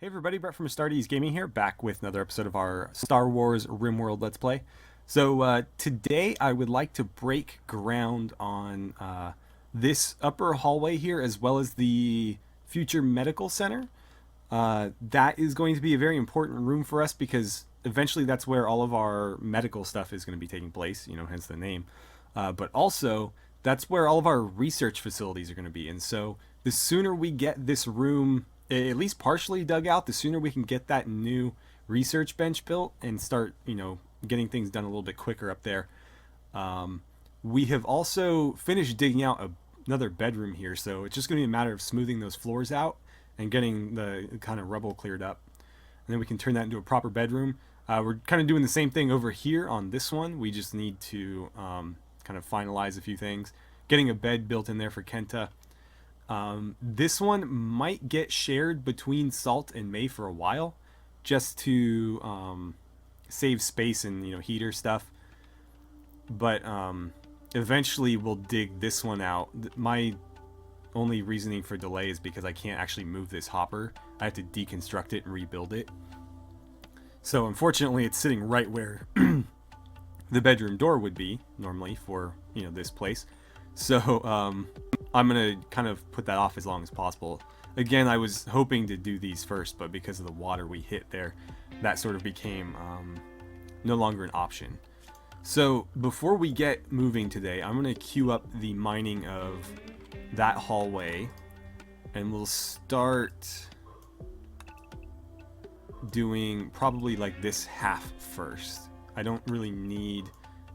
Hey everybody, Brett from AstartesGaming here, back with another episode of our Star Wars RimWorld Let's Play. So today I would like to break ground on this upper hallway here, as well as the future medical center. That is going to be a very important room for us because eventually that's where all of our medical stuff is going to be taking place, you know, hence the name. But also, that's where all of our research facilities are going to be. And so the sooner we get this room at least partially dug out, the sooner we can get that new research bench built and start, you know, getting things done a little bit quicker up there. We have also finished digging out another bedroom here, so it's just going to be a matter of smoothing those floors out and getting the kind of rubble cleared up. And then we can turn that into a proper bedroom. We're kind of doing the same thing over here on this one. We just need to kind of finalize a few things. Getting a bed built in there for Kenta. This one might get shared between Salt and May for a while, just to save space and, you know, heater stuff. But eventually we'll dig this one out. My only reasoning for delay is because I can't actually move this hopper. I have to deconstruct it and rebuild it. So unfortunately it's sitting right where the bedroom door would be normally for, you know, this place. So I'm going to kind of put that off as long as possible. Again, I was hoping to do these first, but because of the water we hit there, that sort of became no longer an option. So before we get moving today, I'm going to queue up the mining of that hallway, and we'll start doing probably like this half first. I don't really need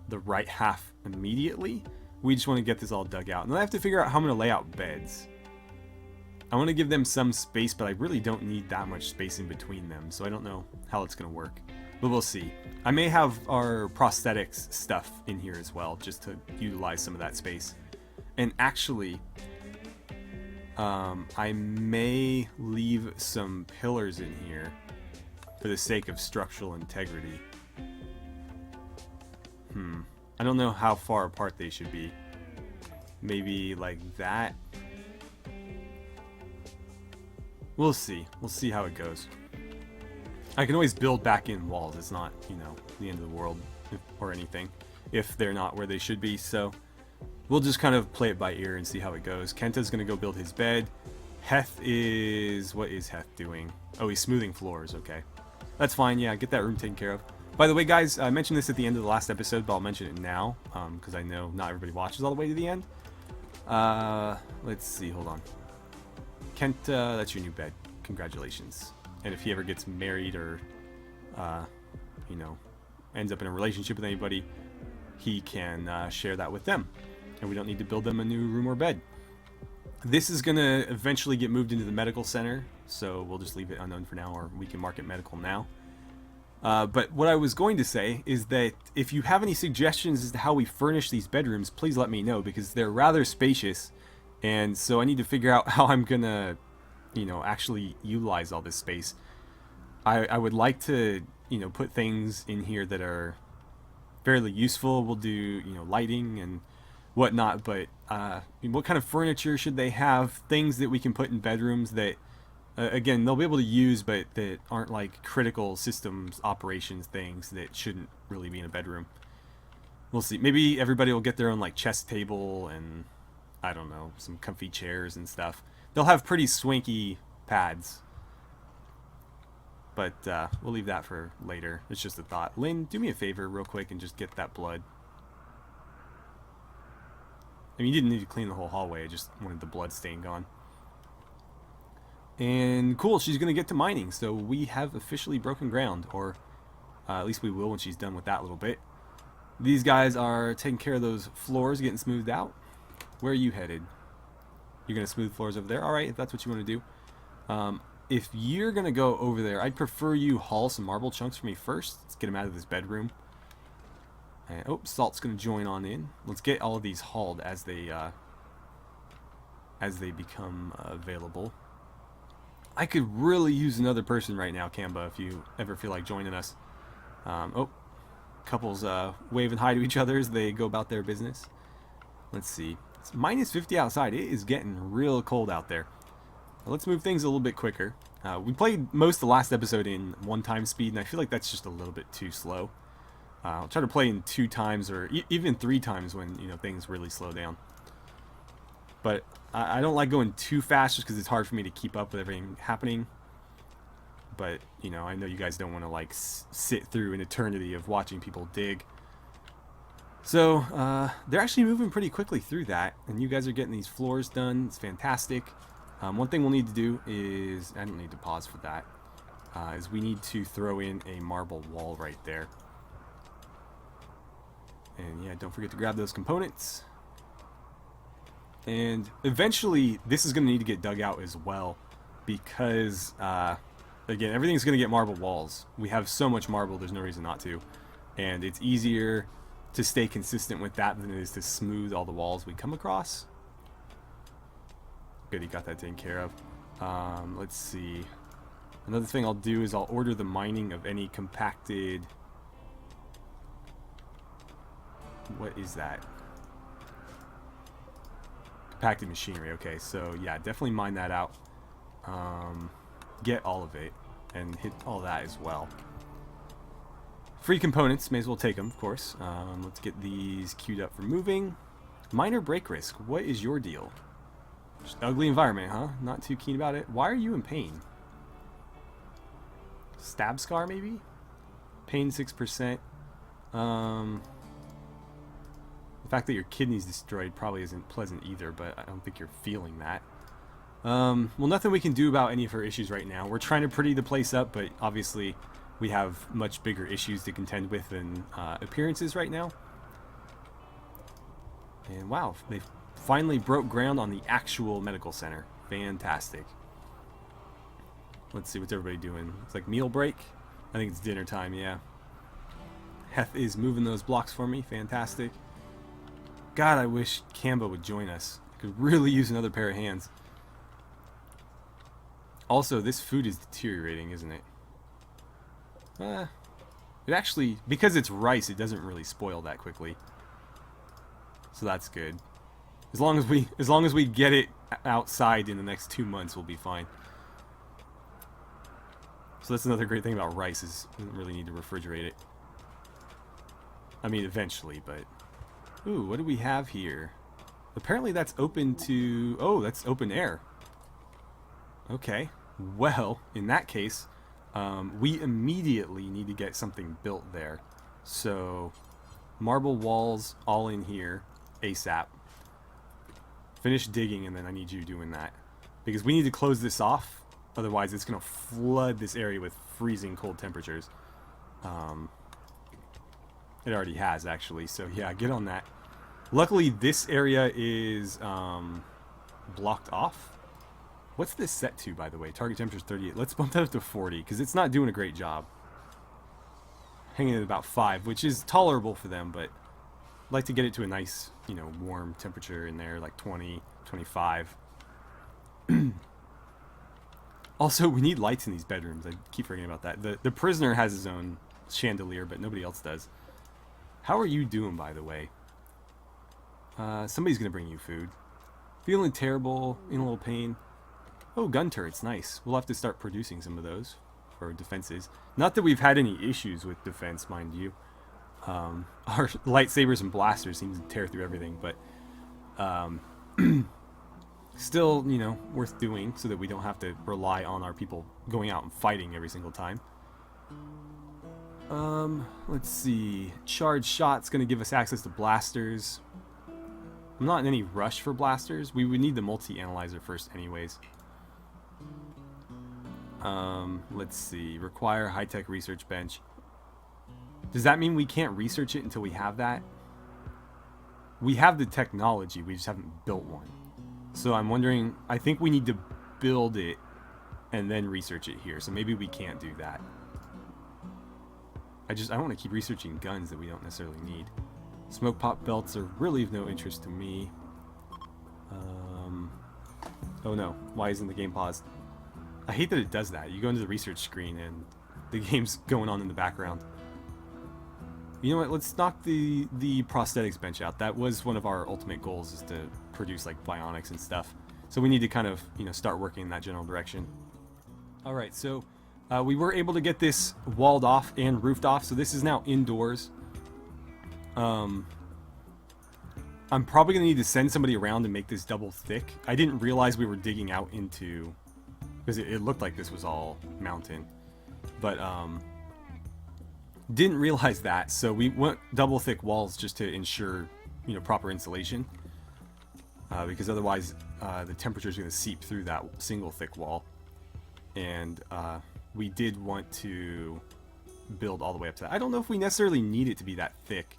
the right half immediately. We just want to get this all dug out. And then I have to figure out how I'm going to lay out beds. I want to give them some space, but I really don't need that much space in between them. So I don't know how it's going to work. But we'll see. I may have our prosthetics stuff in here as well, just to utilize some of that space. And actually, I may leave some pillars in here for the sake of structural integrity. I don't know how far apart they should be. Maybe like that. We'll see. We'll see how it goes. I can always build back in walls. It's not, you know, the end of the world or anything if they're not where they should be. So we'll just kind of play it by ear and see how it goes. Kenta's going to go build his bed. Heth is... What is Heth doing? Oh, he's smoothing floors. Okay. That's fine. Yeah, get that room taken care of. By the way, guys, I mentioned this at the end of the last episode, but I'll mention it now, because I know not everybody watches all the way to the end. Let's see, hold on. Kenta, that's your new bed. Congratulations. And if he ever gets married or, you know, ends up in a relationship with anybody, he can share that with them. And we don't need to build them a new room or bed. This is going to eventually get moved into the medical center, so we'll just leave it unknown for now, or we can mark it medical now. But what I was going to say is that if you have any suggestions as to how we furnish these bedrooms, please let me know, because they're rather spacious, and so I need to figure out how I'm gonna, you know, actually utilize all this space. I would like to, you know, put things in here that are fairly useful. We'll do, you know, lighting and whatnot, but what kind of furniture should they have? Things that we can put in bedrooms that again, they'll be able to use, but that aren't like critical systems operations things that shouldn't really be in a bedroom. We'll see. Maybe everybody will get their own like chess table and, I don't know, some comfy chairs and stuff. They'll have pretty swanky pads. But we'll leave that for later. It's just a thought. Lynn, do me a favor real quick and just get that blood. I mean, you didn't need to clean the whole hallway. I just wanted the blood stain gone. And cool, she's going to get to mining, so we have officially broken ground, or at least we will when she's done with that little bit. These guys are taking care of those floors, getting smoothed out. Where are you headed? You're going to smooth floors over there? Alright, if that's what you want to do. If you're going to go over there, I'd prefer you haul some marble chunks for me first. Let's get them out of this bedroom. And, oh, Salt's going to join on in. Let's get all of these hauled as they become available. I could really use another person right now, Kamba, if you ever feel like joining us. Oh, couples waving hi to each other as they go about their business. Let's see. It's minus 50 outside. It is getting real cold out there. let's move things a little bit quicker. We played most of the last episode in 1x speed, and I feel like that's just a little bit too slow. I'll try to play in 2x or even 3x when, you know, things really slow down. But I don't like going too fast just because it's hard for me to keep up with everything happening. But, you know, I know you guys don't want to, like, sit through an eternity of watching people dig. So, they're actually moving pretty quickly through that, and you guys are getting these floors done. It's fantastic. One thing we'll need to do is, I don't need to pause for that, is we need to throw in a marble wall right there. And yeah, don't forget to grab those components. And eventually, this is going to need to get dug out as well, because, again, everything's going to get marble walls. We have so much marble, there's no reason not to. And it's easier to stay consistent with that than it is to smooth all the walls we come across. Good, he got that taken care of. Let's see. Another thing I'll do is I'll order the mining of any compacted... What is that? Compacted machinery. Okay, so yeah, definitely mine that out. Get all of it and hit all that as well. Free components, may as well take them, of course. Let's get these queued up for moving. Minor break risk. What is your deal? Just ugly environment, huh? Not too keen about it. Why are you in pain? Stab scar, maybe? Pain 6%. The fact that your kidney's destroyed probably isn't pleasant either, but I don't think you're feeling that. Well, nothing we can do about any of her issues right now. We're trying to pretty the place up, but obviously we have much bigger issues to contend with than appearances right now. And wow, they finally broke ground on the actual medical center. Fantastic. Let's see, what's everybody doing? It's like meal break? I think it's dinner time, yeah. Heth is moving those blocks for me. Fantastic. God, I wish Kamba would join us. I could really use another pair of hands. Also, this food is deteriorating, isn't it? It actually, because it's rice, it doesn't really spoil that quickly. So that's good. As long as we get it outside in the next 2 months, we'll be fine. So that's another great thing about rice, is you don't really need to refrigerate it. I mean, eventually, but... Ooh, what do we have here? Apparently that's open to... Oh, that's open air. Okay. Well, in that case, we immediately need to get something built there. So, marble walls all in here, ASAP. Finish digging, and then I need you doing that. Because we need to close this off, otherwise it's going to flood this area with freezing cold temperatures. It already has, actually, so yeah, get on that. Luckily, this area is blocked off. What's this set to, by the way? Target temperature is 38. Let's bump that up to 40, because it's not doing a great job. Hanging at about 5, which is tolerable for them, but I'd like to get it to a nice, you know, warm temperature in there, like 20, 25. Also, we need lights in these bedrooms. I keep forgetting about that. The prisoner has his own chandelier, but nobody else does. How are you doing, by the way? Somebody's going to bring you food. Feeling terrible, in a little pain. Oh, gun turrets, nice. We'll have to start producing some of those for defenses. Not that we've had any issues with defense, mind you. Our lightsabers and blasters seem to tear through everything, but still, you know, worth doing so that we don't have to rely on our people going out and fighting every single time. Let's see. Charged shot's going to give us access to blasters. I'm not in any rush for blasters. We would need the multi-analyzer first anyways. Let's see. Require high-tech research bench. Does that mean we can't research it until we have that? We have the technology, we just haven't built one. So I'm wondering, I think we need to build it and then research it here. So maybe we can't do that. I don't want to keep researching guns that we don't necessarily need. Smoke pop belts are really of no interest to me. Oh no, why isn't the game paused? I hate that it does that. You go into the research screen and the game's going on in the background. You know what, let's knock the prosthetics bench out. That was one of our ultimate goals, is to produce like bionics and stuff. So we need to kind of, start working in that general direction. All right, so we were able to get this walled off and roofed off, so this is now indoors. I'm probably going to need to send somebody around and make this double thick. I didn't realize we were digging out into... because it looked like this was all mountain. But, didn't realize that, so we went double thick walls just to ensure, proper insulation. Because otherwise, the temperature is going to seep through that single thick wall. And we did want to build all the way up to that. I don't know if we necessarily need it to be that thick.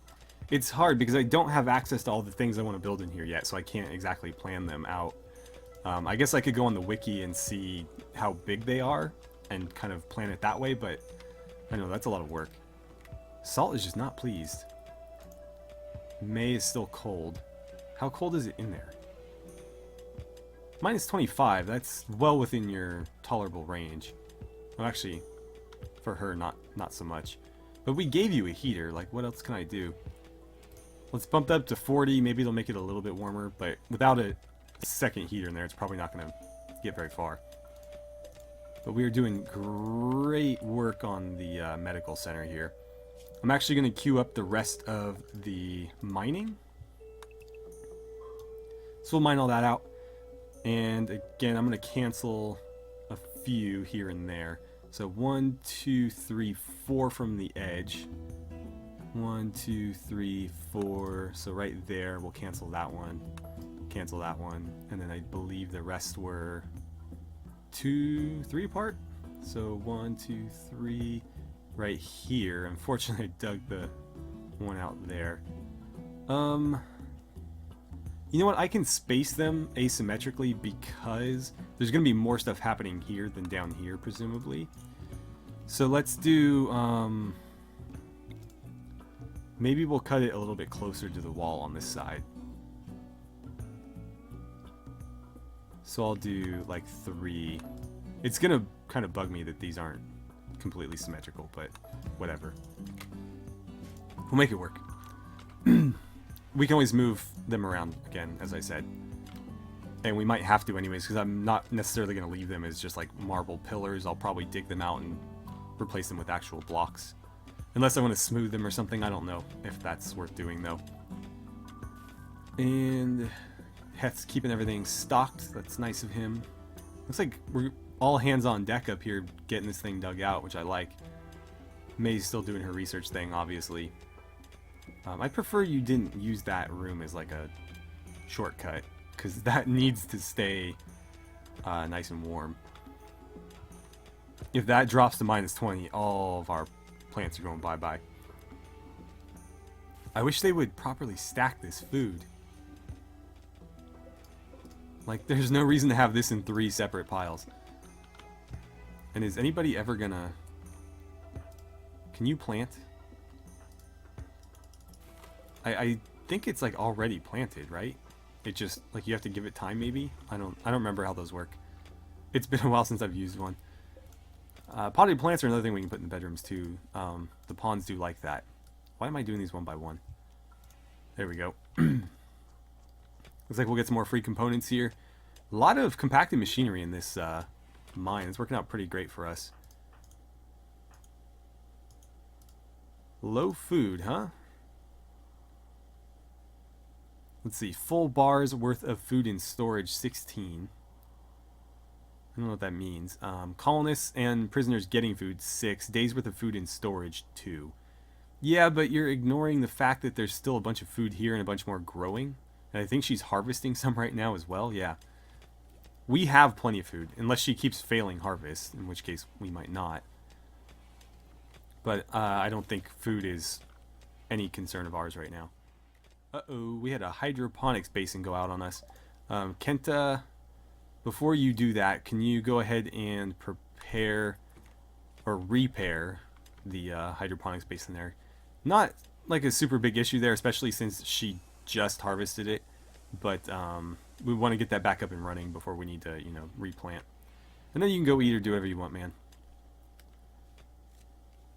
It's hard because I don't have access to all the things I want to build in here yet, so I can't exactly plan them out. I guess I could go on the wiki and see how big they are and kind of plan it that way, but I know that's a lot of work. Salt is just not pleased. May is still cold. How cold is it in there? Minus 25, that's well within your tolerable range. Well, actually, for her, not so much. But we gave you a heater, like what else can I do? Let's bump that up to 40, maybe it'll make it a little bit warmer, but without a second heater in there, it's probably not going to get very far. But we are doing great work on the medical center here. I'm actually going to queue up the rest of the mining. So we'll mine all that out. And again, I'm going to cancel a few here and there. So 1, 2, 3, 4 from the edge. 1, 2, 3, 4. So right there, we'll cancel that one. Cancel that one. And then I believe the rest were 2, 3 apart. So 1, 2, 3 right here. Unfortunately, I dug the one out there. You know what? I can space them asymmetrically because there's going to be more stuff happening here than down here, presumably. So let's do, maybe we'll cut it a little bit closer to the wall on this side. So I'll do like 3. It's going to kind of bug me that these aren't completely symmetrical, but whatever. We'll make it work. We can always move them around again, as I said. And we might have to anyways, because I'm not necessarily going to leave them as just like marble pillars. I'll probably dig them out and replace them with actual blocks. Unless I want to smooth them or something. I don't know if that's worth doing, though. And Heth's keeping everything stocked. That's nice of him. Looks like we're all hands on deck up here getting this thing dug out, which I like. May's still doing her research thing, obviously. I prefer you didn't use that room as like a shortcut, because that needs to stay nice and warm. If that drops to minus 20, all of our plants are going bye-bye. I wish they would properly stack this food. Like, there's no reason to have this in 3 separate piles. And is anybody ever gonna... Can you plant? I think it's like already planted, right? It just like you have to give it time, maybe. I don't remember how those work. It's been a while since I've used one. Potted plants are another thing we can put in the bedrooms too. The pawns do like that. Why am I doing these one by one? There we go. Looks like we'll get some more free components here. A lot of compacted machinery in this mine. It's working out pretty great for us. Low food, huh? Let's see, full bars worth of food in storage, 16. I don't know what that means. Colonists and prisoners getting food, 6. Days worth of food in storage, 2. Yeah, but you're ignoring the fact that there's still a bunch of food here and a bunch more growing. And I think she's harvesting some right now as well, yeah. We have plenty of food, unless she keeps failing harvest, in which case we might not. But I don't think food is any concern of ours right now. Uh-oh, we had a hydroponics basin go out on us. Kenta, before you do that, can you go ahead and prepare or repair the hydroponics basin there? Not like a super big issue there, especially since she just harvested it. But we want to get that back up and running before we need to, replant. And then you can go eat or do whatever you want, man.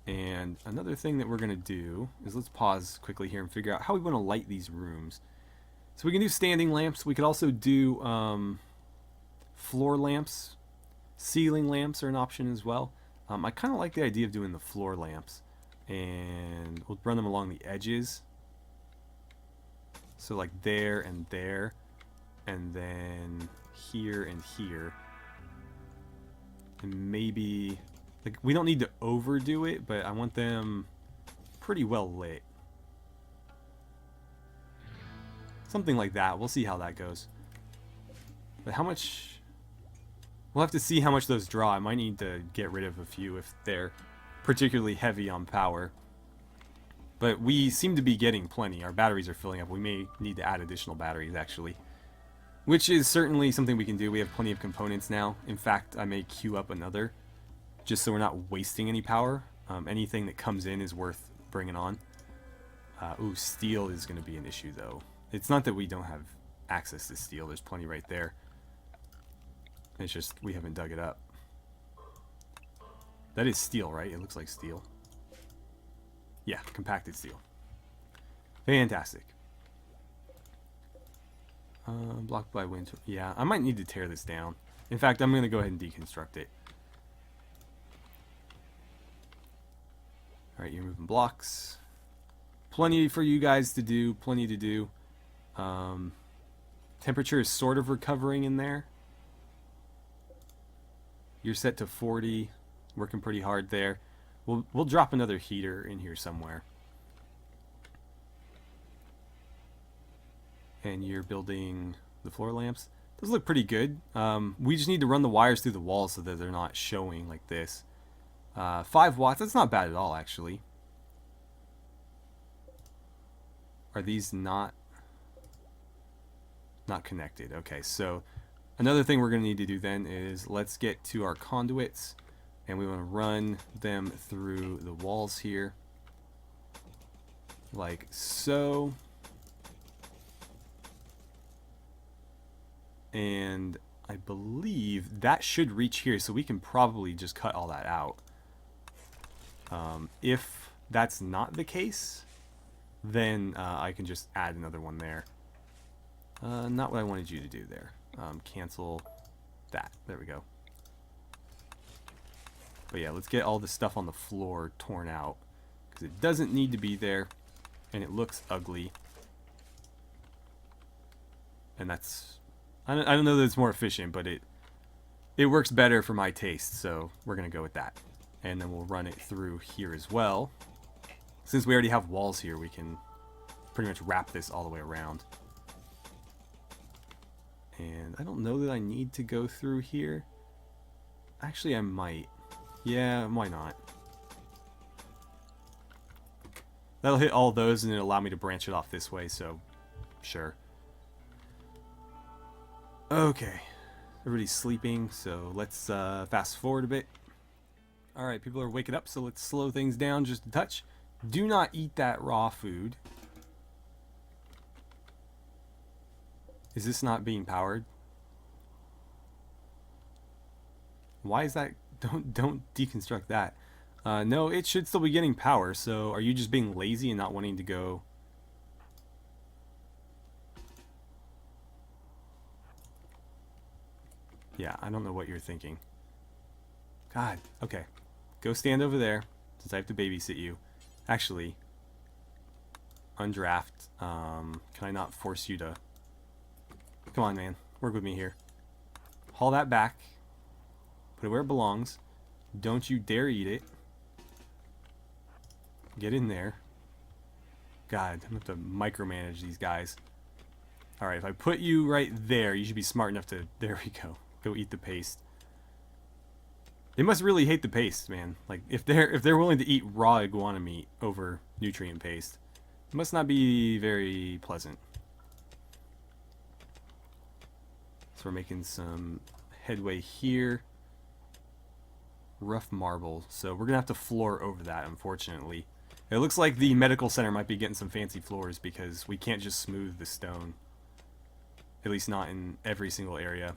And another thing that we're going to do is let's pause quickly here and figure out how we want to light these rooms. So we can do standing lamps. We could also do floor lamps. Ceiling lamps are an option as well. I kind of like the idea of doing the floor lamps, and we'll run them along the edges. So like there, and then here and here. And maybe, like, we don't need to overdo it, but I want them pretty well lit. Something like that. We'll see how that goes. But how much... We'll have to see how much those draw. I might need to get rid of a few if they're particularly heavy on power. But we seem to be getting plenty. Our batteries are filling up. We may need to add additional batteries, actually. Which is certainly something we can do. We have plenty of components now. In fact, I may queue up another, just so we're not wasting any power. Anything that comes in is worth bringing on. Ooh, steel is going to be an issue, though. It's not that we don't have access to steel. There's plenty right there. It's just we haven't dug it up. That is steel, right? It looks like steel. Yeah, compacted steel. Fantastic. Blocked by wind. Yeah, I might need to tear this down. In fact, I'm going to go ahead and deconstruct it. Alright, you're moving blocks. Plenty for you guys to do. Plenty to do. Temperature is sort of recovering in there. You're set to 40. Working pretty hard there. We'll drop another heater in here somewhere. And you're building the floor lamps. Those look pretty good. We just need to run the wires through the walls so that they're not showing like this. 5 watts. That's not bad at all, actually. Are these not connected? Okay, so another thing we're going to need to do then is let's get to our conduits, and we want to run them through the walls here like so. And I believe that should reach here, so we can probably just cut all that out. If that's not the case, then I can just add another one there. Not what I wanted you to do there. Cancel that. There we go. But yeah, let's get all the stuff on the floor torn out, because it doesn't need to be there, and it looks ugly. And that's... I don't know that it's more efficient, but it works better for my taste, so we're going to go with that. And then we'll run it through here as well. Since we already have walls here, we can pretty much wrap this all the way around. And I don't know that I need to go through here. Actually, I might. Yeah, why not? That'll hit all those and it'll allow me to branch it off this way, so sure. Okay, everybody's sleeping, so let's fast forward a bit. Alright, people are waking up, so let's slow things down just a touch. Do not eat that raw food. Is this not being powered? Why is that? Don't deconstruct that. No, it should still be getting power, so are you just being lazy and not wanting to go? Yeah, I don't know what you're thinking. God, okay. Go stand over there, since I have to babysit you. Actually, undraft. Can I not force you to... Come on, man. Work with me here. Haul that back. Put it where it belongs. Don't you dare eat it. Get in there. God, I'm going to have to micromanage these guys. Alright, if I put you right there, you should be smart enough to... There we go. Go eat the paste. They must really hate the paste, man. Like, if they're willing to eat raw iguana meat over nutrient paste, it must not be very pleasant. So we're making some headway here. Rough marble. So we're gonna have to floor over that, unfortunately. It looks like the medical center might be getting some fancy floors because we can't just smooth the stone. At least not in every single area.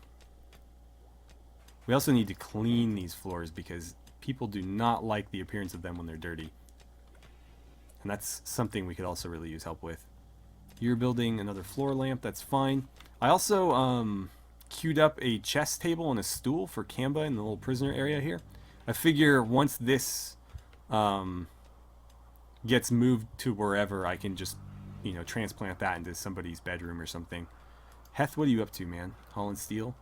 We also need to clean these floors because people do not like the appearance of them when they're dirty. And that's something we could also really use help with. You're building another floor lamp, that's fine. I also, queued up a chess table and a stool for Kamba in the little prisoner area here. I figure once this gets moved to wherever, I can just, you know, transplant that into somebody's bedroom or something. Heth, what are you up to, man? Holland Steel?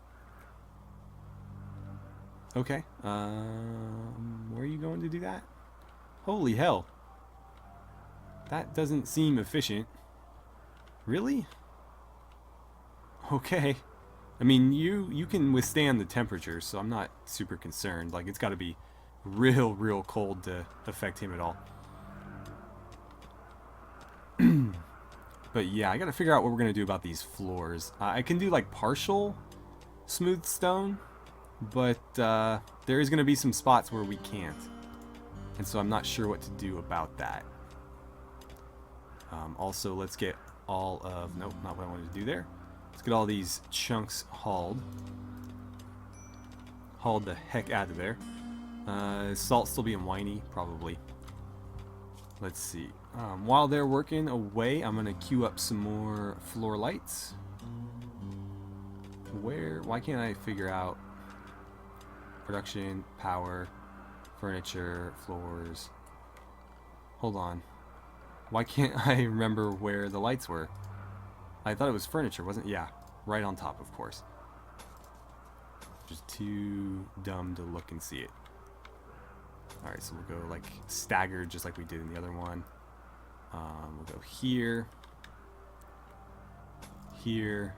Okay. Where are you going to do that? Holy hell. That doesn't seem efficient. Really? Okay. I mean, you can withstand the temperature, so I'm not super concerned. Like, it's got to be real cold to affect him at all. But yeah, I got to figure out what we're going to do about these floors. I can do, like, partial smooth stone, but there is going to be some spots where we can't. And so I'm not sure what to do about that. Also, let's get all of... Nope, not what I wanted to do there. Let's get all these chunks hauled. Hauled the heck out of there. Salt still being whiny? Probably. Let's see. While they're working away, I'm going to queue up some more floor lights. Why can't I figure out production, power, furniture, floors? Hold on. Why can't I remember where the lights were? I thought it was furniture, wasn't it? Yeah, right on top, of course. Just too dumb to look and see it. Alright, so we'll go like staggered just like we did in the other one. We'll go here, here,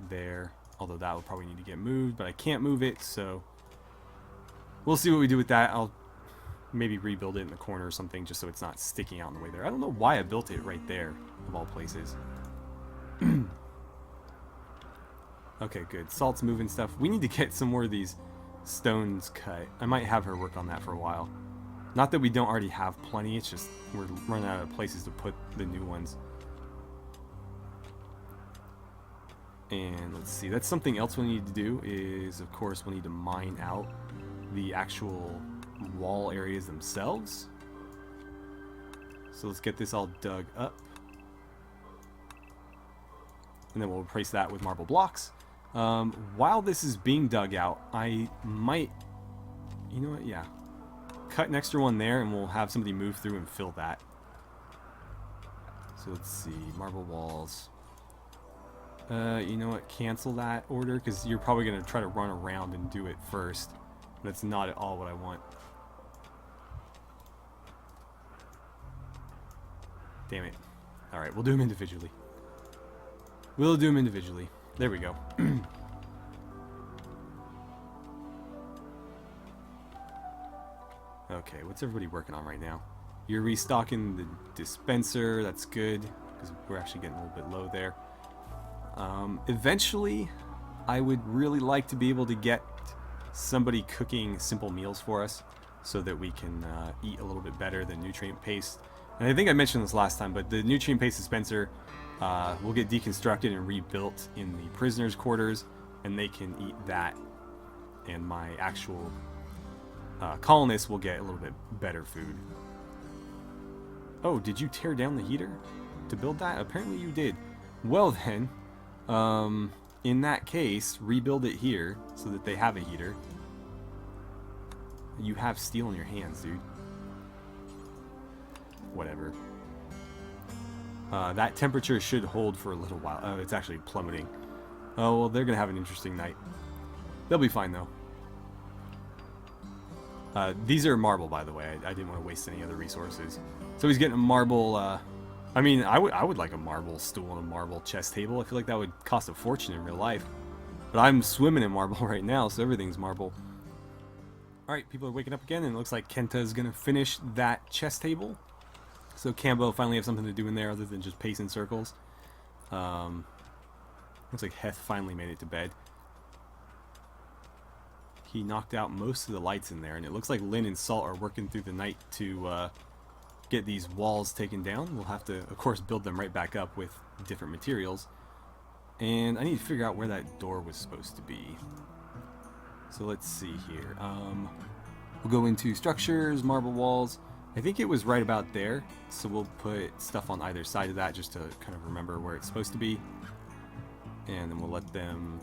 there. Although that will probably need to get moved, but I can't move it, so we'll see what we do with that. I'll maybe rebuild it in the corner or something just so it's not sticking out in the way there. I don't know why I built it right there, of all places. Okay, good. Salt's moving stuff. We need to get some more of these stones cut. I might have her work on that for a while. Not that we don't already have plenty, it's just we're running out of places to put the new ones. And let's see, that's something else we need to do is, of course, we'll need to mine out the actual wall areas themselves. So let's get this all dug up. And then we'll replace that with marble blocks. While this is being dug out, I might... You know what? Yeah. Cut an extra one there, and we'll have somebody move through and fill that. So let's see. Marble walls. You know what? Cancel that order, because you're probably going to try to run around and do it first. That's not at all what I want. Damn it. Alright, we'll do them individually. We'll do them individually. There we go. Okay, what's everybody working on right now? You're restocking the dispenser. That's good, because we're actually getting a little bit low there. Eventually, I would really like to be able to get somebody cooking simple meals for us so that we can eat a little bit better than nutrient paste. And I think I mentioned this last time, but the nutrient paste dispenser will get deconstructed and rebuilt in the prisoners' quarters, and they can eat that, and my actual colonists will get a little bit better food. Oh, did you tear down the heater to build that? Apparently you did. Well then, in that case, rebuild it here so that they have a heater. You have steel in your hands, dude. Whatever. That temperature should hold for a little while. Oh, it's actually plummeting. Oh, well, they're going to have an interesting night. They'll be fine, though. These are marble, by the way. I didn't want to waste any other resources. So he's getting a marble... I mean, I would like a marble stool and a marble chess table. I feel like that would cost a fortune in real life. But I'm swimming in marble right now, so everything's marble. Alright, people are waking up again, and it looks like Kenta's going to finish that chess table. So Cambo finally have something to do in there other than just pace in circles. Looks like Heth finally made it to bed. He knocked out most of the lights in there, and it looks like Lynn and Salt are working through the night to get these walls taken down. We'll have to, of course, build them right back up with different materials. And I need to figure out where that door was supposed to be. So let's see here. We'll go into structures, marble walls. I think it was right about there, so we'll put stuff on either side of that just to kind of remember where it's supposed to be. and then we'll let them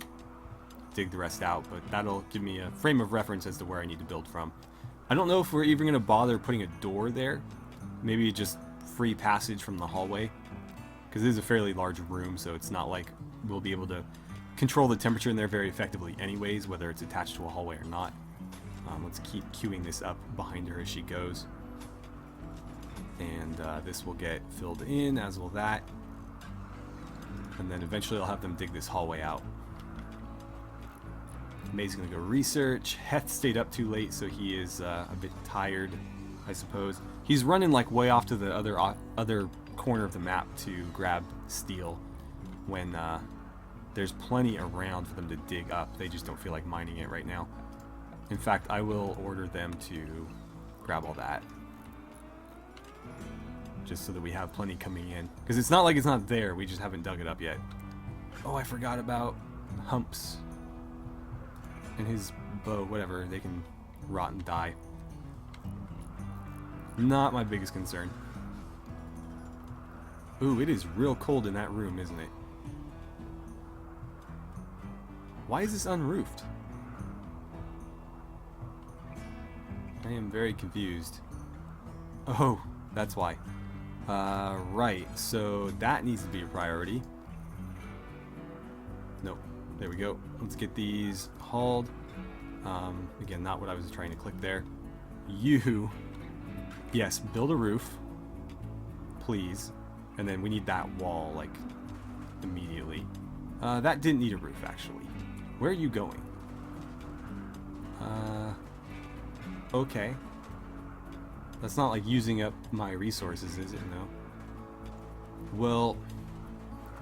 dig the rest out, but that'll give me a frame of reference as to where I need to build from. I don't know if we're even going to bother putting a door there. Maybe just free passage from the hallway, because it is a fairly large room, so it's not like we'll be able to control the temperature in there very effectively anyways, whether it's attached to a hallway or not. Let's keep queuing this up behind her as she goes. And this will get filled in, as will that. And then eventually I'll have them dig this hallway out. May's gonna go research. Heth stayed up too late, so he is a bit tired, I suppose. He's running like way off to the other corner of the map to grab steel when there's plenty around for them to dig up. They just don't feel like mining it right now. In fact, I will order them to grab all that, just so that we have plenty coming in. Because it's not like it's not there, we just haven't dug it up yet. Oh, I forgot about Humps and his bow. Whatever, they can rot and die. Not my biggest concern. Ooh, it is real cold in that room, isn't it? Why is this unroofed? I am very confused. Oh, that's why. Right, so that needs to be a priority. Nope, there we go. Let's get these hauled. Again, not what I was trying to click there. You, yes, build a roof, please. And then we need that wall, like, immediately. That didn't need a roof, actually. Where are you going? Okay. That's not like using up my resources, is it? No. Well,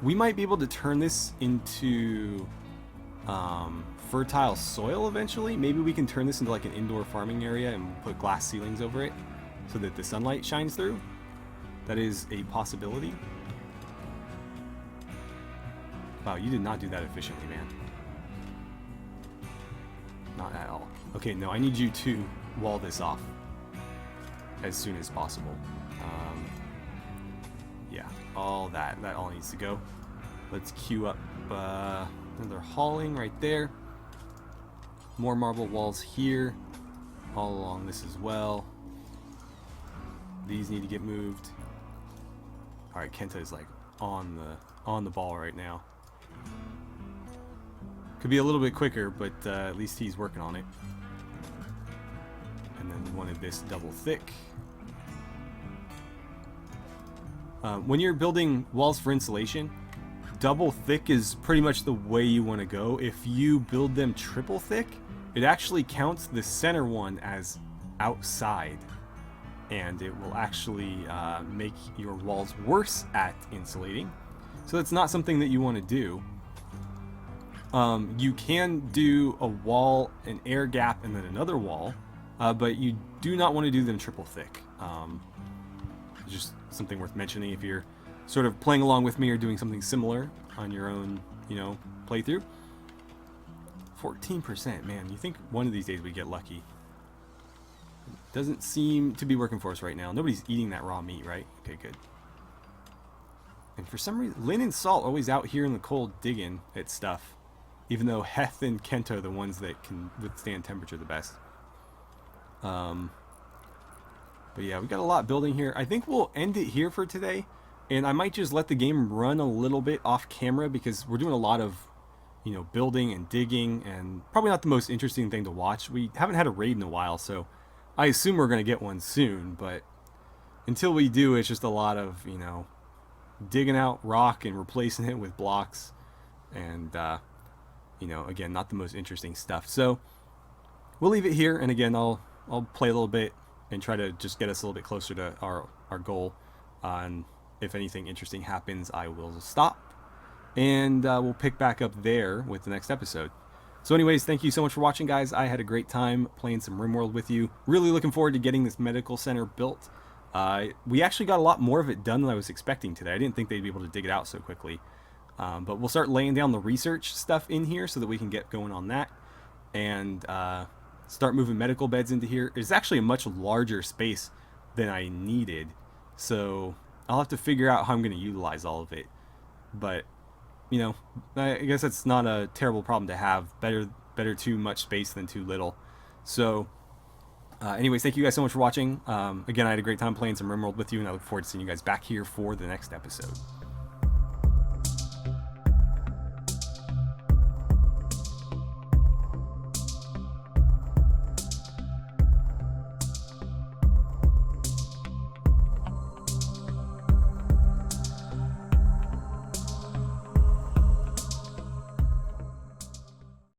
we might be able to turn this into fertile soil eventually. Maybe we can turn this into like an indoor farming area and put glass ceilings over it so that the sunlight shines through. That is a possibility. Wow, you did not do that efficiently, man. Not at all. Okay, no, I need you to wall this off as soon as possible. Yeah, all that all needs to go. Let's queue up another hauling right there. More marble walls here, all along this as well. These need to get moved. All right, Kenta is like on the ball right now. Could be a little bit quicker, but at least he's working on it. And then we wanted this double thick. When you're building walls for insulation, double thick is pretty much the way you want to go. If you build them triple thick, it actually counts the center one as outside, and it will actually make your walls worse at insulating. So that's not something that you want to do. You can do a wall, an air gap, and then another wall, but you do not want to do them triple thick. Just something worth mentioning if you're sort of playing along with me or doing something similar on your own, you know, playthrough. 14%, man. You think one of these days we get lucky. Doesn't seem to be working for us right now. Nobody's eating that raw meat, right? Okay, good. And for some reason, Lynn and Salt are always out here in the cold digging at stuff, even though Heth and Kenta are the ones that can withstand temperature the best. But yeah, we got a lot building here. I think we'll end it here for today, and I might just let the game run a little bit off camera because we're doing a lot of, you know, building and digging, and probably not the most interesting thing to watch. We haven't had a raid in a while, so I assume we're going to get one soon, but until we do, it's just a lot of, you know, digging out rock and replacing it with blocks, and you know, again, not the most interesting stuff. So we'll leave it here, and again, I'll play a little bit and try to just get us a little bit closer to our goal. And if anything interesting happens, I will stop, and we'll pick back up there with the next episode. So anyways, thank you so much for watching, guys. I had a great time playing some RimWorld with you. Really looking forward to getting this medical center built. We actually got a lot more of it done than I was expecting today. I didn't think they'd be able to dig it out so quickly. But we'll start laying down the research stuff in here so that we can get going on that. And start moving medical beds into here. It's actually a much larger space than I needed. So I'll have to figure out how I'm going to utilize all of it. But you know, I guess it's not a terrible problem to have. Better too much space than too little. So, anyways, thank you guys so much for watching. Again, I had a great time playing some RimWorld with you, and I look forward to seeing you guys back here for the next episode.